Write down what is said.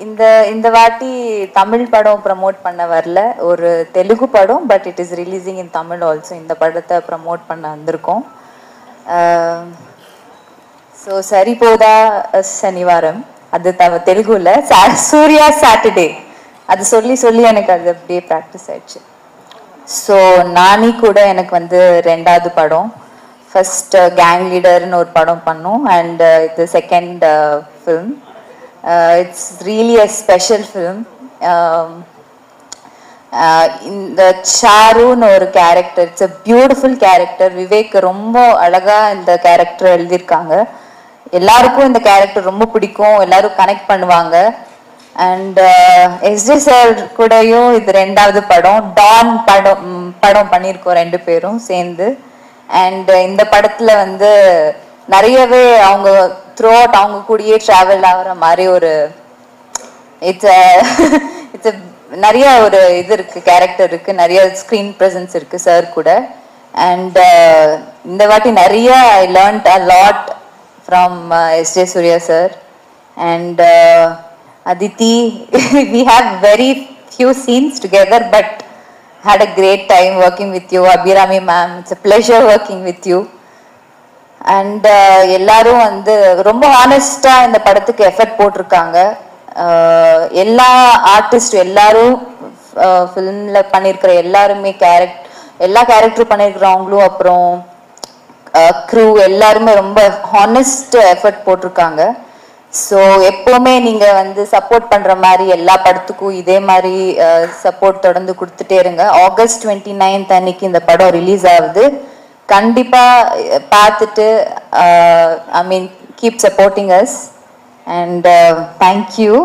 இந்த இந்த வாட்டி தமிழ் படம் ப்ரமோட் பண்ண வரல, ஒரு தெலுங்கு படம், but it is releasing in Tamil also. இந்த படத்தை ப்ரமோட் பண்ண வந்திருக்கோம். ஸோ சரிபோதா சனிவாரம், அது தெலுங்குல சூர்யா சாட்டர்டே, அது சொல்லி சொல்லி எனக்கு அது அப்படியே ப்ராக்டிஸ் ஆயிடுச்சு. ஸோ நானி கூட எனக்கு வந்து 2வது படம். ஃபர்ஸ்ட் கேங் லீடர்னு ஒரு படம் பண்ணோம், அண்ட் இது second film. It's really a special film. இந்த சாருன்னு ஒரு character, it's a beautiful character. Vivek ரொம்ப அழகா இந்த கேரக்டர் எழுதியிருக்காங்க. எல்லாருக்கும் இந்த கேரக்டர் ரொம்ப பிடிக்கும், எல்லாரும் கனெக்ட் பண்ணுவாங்க. அண்ட் எஸ்ஜே சார் கூடயும் இது 2வது படம். டான் படம் பண்ணியிருக்கோம் 2 பேரும் சேர்ந்து. அண்ட் இந்த படத்துல வந்து நிறையவே அவங்க த்ரூ அவுட் அவங்க கூடயே டிராவல் ஆகிற மாதிரி ஒரு இட்ஸ் நிறைய ஒரு இது இருக்கு, கேரக்டர் இருக்கு, நிறைய ஸ்க்ரீன் ப்ரெசன்ஸ் இருக்கு சார் கூட. அண்ட் இந்த வாட்டி நிறைய I learned a lot from SJ Suryah sir. And Aditi, we have very few scenes together, but had a great time working with you. Abhirami ma'am, it's a pleasure working with you. And எல்லாரும் வந்து ரொம்ப ஹானஸ்டா இந்த படத்துக்கு effort போட்டிருக்காங்க. எல்லா artist எல்லாரும் ஃபிலிம்ல பண்ணியிருக்கிற எல்லாருமே எல்லா கேரக்டரும் பண்ணியிருக்கிறவங்களும், அப்புறம் க்ரூ எல்லாருமே ரொம்ப ஹானஸ்ட் எஃபர்ட் போட்டிருக்காங்க. ஸோ எப்போவுமே நீங்கள் வந்து சப்போர்ட் பண்ணுற மாதிரி எல்லா படத்துக்கும் இதே மாதிரி சப்போர்ட் தொடர்ந்து கொடுத்துட்டே இருங்க. August 29 அன்னைக்கு இந்த படம் ரிலீஸ் ஆகுது. கண்டிப்பாக பார்த்துட்டு I mean keep supporting us. And thank you.